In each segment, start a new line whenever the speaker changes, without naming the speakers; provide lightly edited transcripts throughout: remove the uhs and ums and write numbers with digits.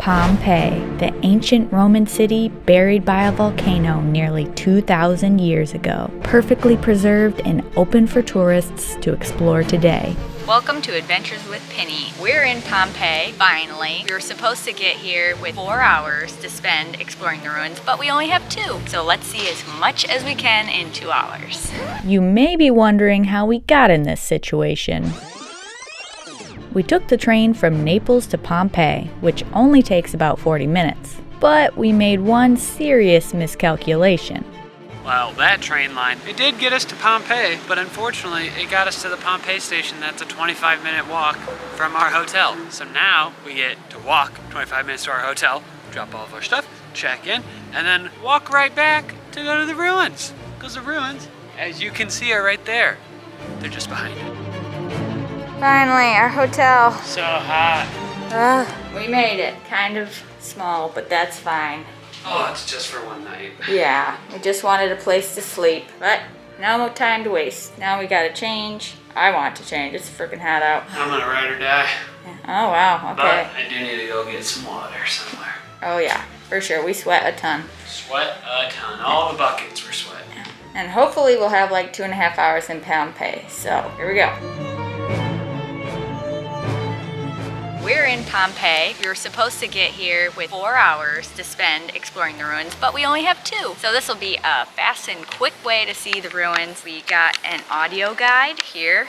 Pompeii, the ancient Roman city buried by a volcano nearly 2,000 years ago, perfectly preserved and open for tourists to explore today. Welcome to Adventures with Penny. We're in Pompeii, finally. We were supposed to get here with 4 hours to spend exploring the ruins, but we only have 2. So let's see as much as we can in 2 hours. You may be wondering how we got in this situation. We took the train from Naples to Pompeii, which only takes about 40 minutes. But we made one serious miscalculation.
Well, that train line, it did get us to Pompeii, but unfortunately, it got us to the Pompeii station. That's a 25-minute walk from our hotel. So now we get to walk 25 minutes to our hotel, drop all of our stuff, check in, and then walk right back to go to the ruins. Because the ruins, as you can see, are right there. They're just behind it.
Finally, our hotel.
So hot.
We made it. Kind of small, but that's fine.
Oh, it's just for one night.
Yeah, we just wanted a place to sleep, but no time to waste. Now we gotta change. I want to change. It's freaking hot out.
I'm gonna ride or die.
Oh, wow, okay.
But I do need to go get some water somewhere.
Oh, yeah, for sure. We sweat a ton.
Sweat a ton. All the buckets were sweating.
And hopefully we'll have like 2.5 hours in Pompeii. So, here we go. We're in Pompeii. We were supposed to get here with 4 hours to spend exploring the ruins, but we only have 2. So this will be a fast and quick way to see the ruins. We got an audio guide here,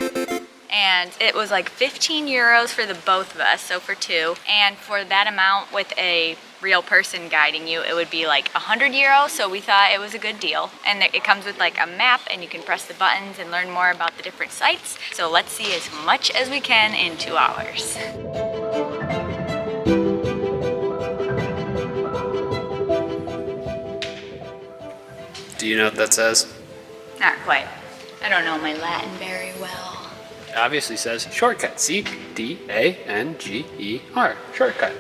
and it was like 15 euros for the both of us, so for 2. And for that amount with a real person guiding you, it would be like 100 euros, so we thought it was a good deal. And it comes with like a map, and you can press the buttons and learn more about the different sites. So let's see as much as we can in 2 hours.
Do you know what that says?
Not quite. I don't know my Latin very well.
It obviously says shortcut. C-D-A-N-G-E-R. Shortcut.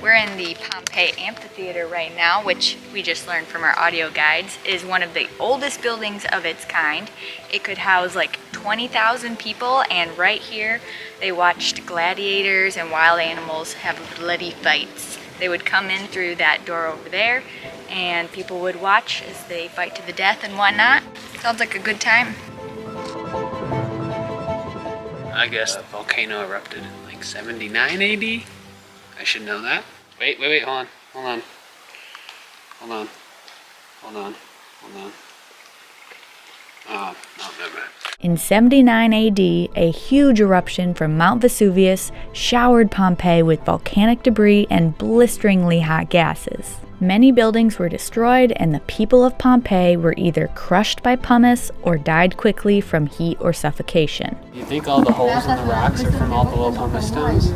We're in the Pompeii Amphitheater right now, which we just learned from our audio guides is one of the oldest buildings of its kind. It could house like 20,000 people, and right here they watched gladiators and wild animals have bloody fights. They would come in through that door over there, and people would watch as they fight to the death and whatnot. Sounds like a good time.
I guess the volcano erupted in like 79 AD. I should know that. Wait, hold on. Oh, no, never mind.
In 79 AD, a huge eruption from Mount Vesuvius showered Pompeii with volcanic debris and blisteringly hot gases. Many buildings were destroyed, and the people of Pompeii were either crushed by pumice or died quickly from heat or suffocation.
You think all the holes in the rocks are from all the little pumice stones?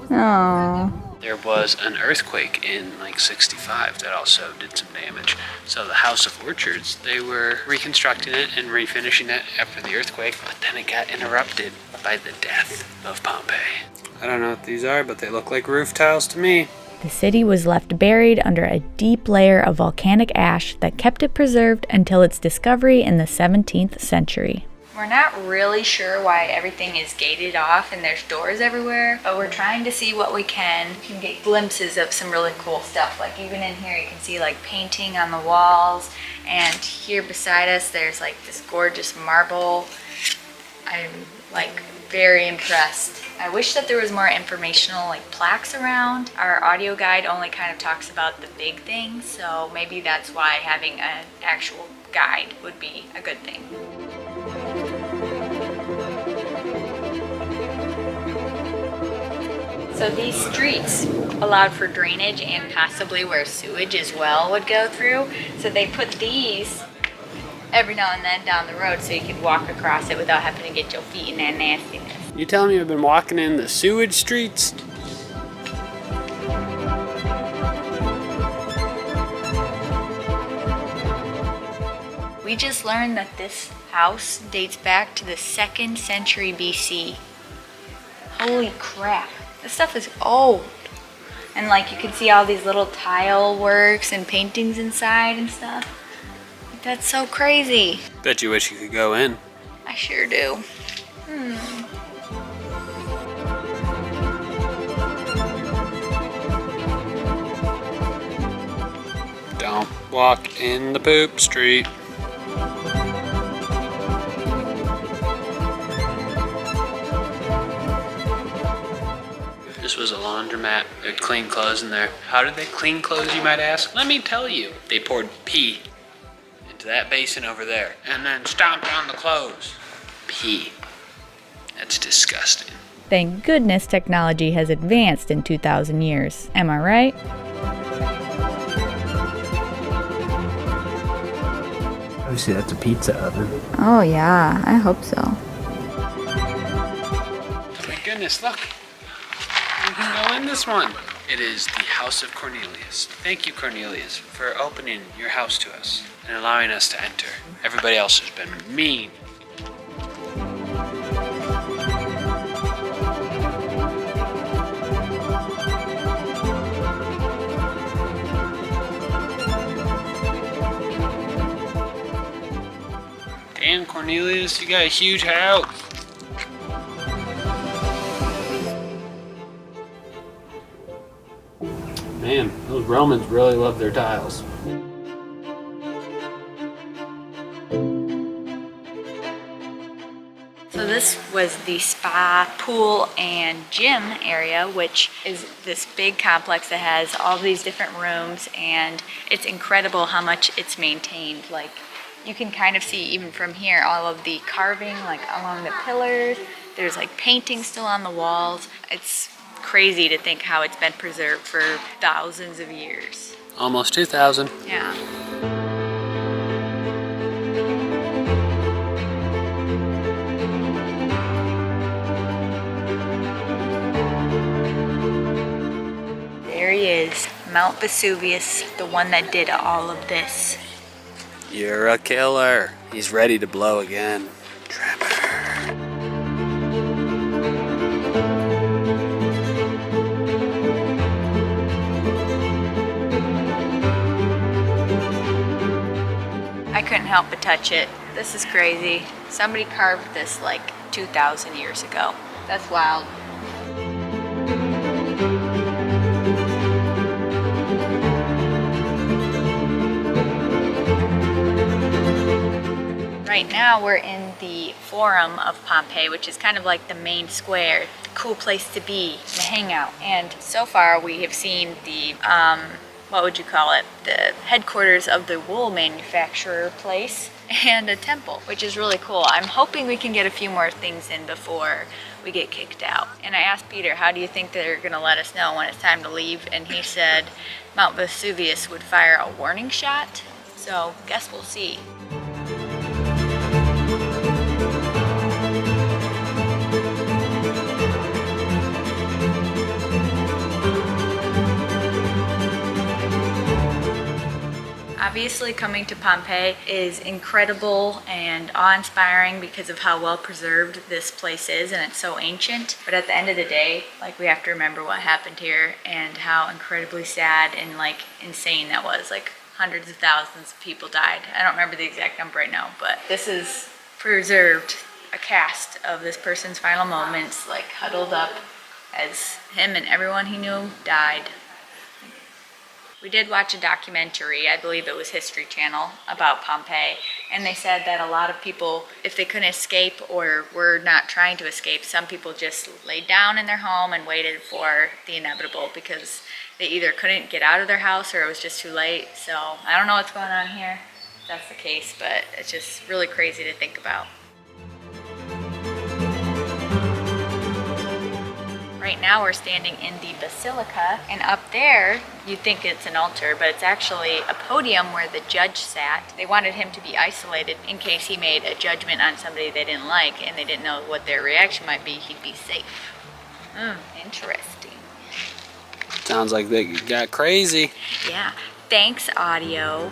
Oh.
There was an earthquake in like 65 that also did some damage. So the House of Orchards, they were reconstructing it and refinishing it after the earthquake, but then it got interrupted by the death of Pompeii. I don't know what these are, but they look like roof tiles to me.
The city was left buried under a deep layer of volcanic ash that kept it preserved until its discovery in the 17th century. We're not really sure why everything is gated off and there's doors everywhere, but we're trying to see what we can. You can get glimpses of some really cool stuff. Like even in here you can see like painting on the walls, and here beside us there's like this gorgeous marble. I'm like very impressed. I wish that there was more informational like plaques around. Our audio guide only kind of talks about the big things, so maybe that's why having an actual guide would be a good thing. So these streets allowed for drainage and possibly where sewage as well would go through. So they put these every now and then down the road so you could walk across it without having to get your feet in that nastiness.
You telling me you've been walking in the sewage streets?
We just learned that this house dates back to the 2nd century BC. Holy crap. This stuff is old. And like you can see all these little tile works and paintings inside and stuff. That's so crazy.
Bet you wish you could go in.
I sure do.
Don't walk in the poop street. This was a laundromat. They'd clean clothes in there. How did they clean clothes, you might ask? Let me tell you. They poured pee into that basin over there and then stomped on the clothes. Pee. That's disgusting.
Thank goodness technology has advanced in 2,000 years. Am I right?
Obviously, that's a pizza oven.
Oh yeah, I hope so.
Thank goodness, look. You can go in this one. It is the House of Cornelius. Thank you, Cornelius, for opening your house to us and allowing us to enter. Everybody else has been mean. Damn, Cornelius, you got a huge house. Man, those Romans really love their tiles.
So this was the spa, pool, and gym area, which is this big complex that has all these different rooms, and it's incredible how much it's maintained. Like, you can kind of see even from here all of the carving like along the pillars. There's like painting still on the walls. It's crazy to think how it's been preserved for thousands of years.
Almost 2,000.
Yeah. There he is, Mount Vesuvius, the one that did all of this.
You're a killer. He's ready to blow again. Tremor.
I couldn't help but touch it. This is crazy. Somebody carved this like 2,000 years ago. That's wild. Right now we're in the Forum of Pompeii, which is kind of like the main square, the cool place to be, to hang out. And so far we have seen the, what would you call it? The headquarters of the wool manufacturer place and a temple, which is really cool. I'm hoping we can get a few more things in before we get kicked out. And I asked Peter, how do you think they're gonna let us know when it's time to leave? And he said Mount Vesuvius would fire a warning shot. So guess we'll see. Obviously, coming to Pompeii is incredible and awe-inspiring because of how well preserved this place is, and it's so ancient. But at the end of the day, like, we have to remember what happened here and how incredibly sad and like insane that was. Like, hundreds of thousands of people died. I don't remember the exact number right now, but this is preserved, a cast of this person's final moments, like huddled up as him and everyone he knew died. We did watch a documentary, I believe it was History Channel, about Pompeii, and they said that a lot of people, if they couldn't escape or were not trying to escape, some people just laid down in their home and waited for the inevitable because they either couldn't get out of their house or it was just too late. So I don't know what's going on here, if that's the case, but it's just really crazy to think about. Right now we're standing in the basilica, and up there you think it's an altar, but it's actually a podium where the judge sat. They wanted him to be isolated in case he made a judgment on somebody they didn't like and they didn't know what their reaction might be. He'd be safe. Interesting.
Sounds like they got crazy.
Yeah. Thanks, audio.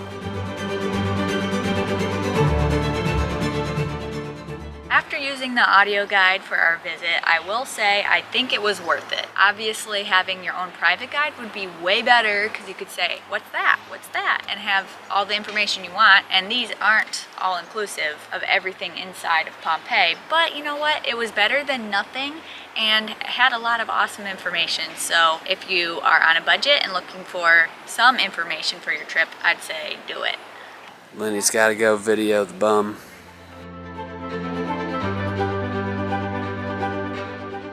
After after using the audio guide for our visit, I will say I think it was worth it. Obviously, having your own private guide would be way better because you could say, what's that? What's that? And have all the information you want. And these aren't all inclusive of everything inside of Pompeii. But you know what? It was better than nothing and had a lot of awesome information. So if you are on a budget and looking for some information for your trip, I'd say do it.
Lenny's gotta go video the bum.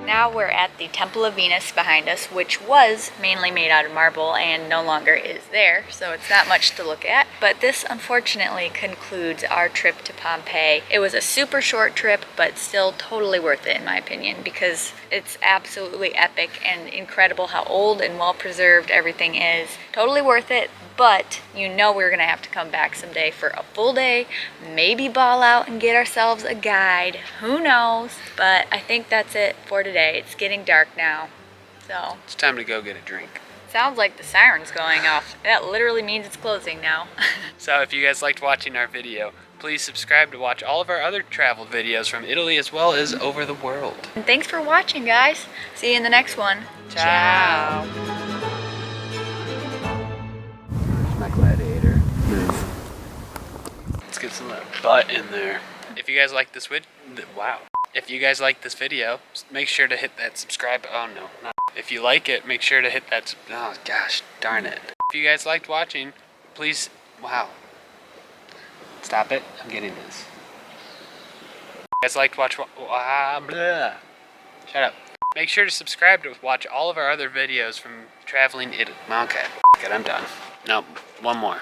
Now we're at the Temple of Venus behind us, which was mainly made out of marble and no longer is there, so it's not much to look at. But this unfortunately concludes our trip to Pompeii. It was a super short trip, but still totally worth it in my opinion, because it's absolutely epic and incredible how old and well preserved everything is. Totally worth it. But you know we're gonna have to come back someday for a full day, maybe ball out and get ourselves a guide. Who knows? But I think that's it for today. It's getting dark now, so.
It's time to go get a drink.
Sounds like the siren's going off. That literally means it's closing now.
So if you guys liked watching our video, please subscribe to watch all of our other travel videos from Italy as well as over the world.
And thanks for watching, guys. See you in the next one. Ciao.
My gladiator. Move. Let's get some of that butt in there. If you guys like this If you guys like this video, make sure to hit that subscribe. Oh no, not. If you like it, make sure to hit that. Oh gosh, darn it. If you guys liked watching, please. Wow. Stop it. I'm getting this. If you guys liked watch. Blah. Shut up. Make sure to subscribe to watch all of our other videos from traveling Italy. Okay. Good, I'm done. No, one more.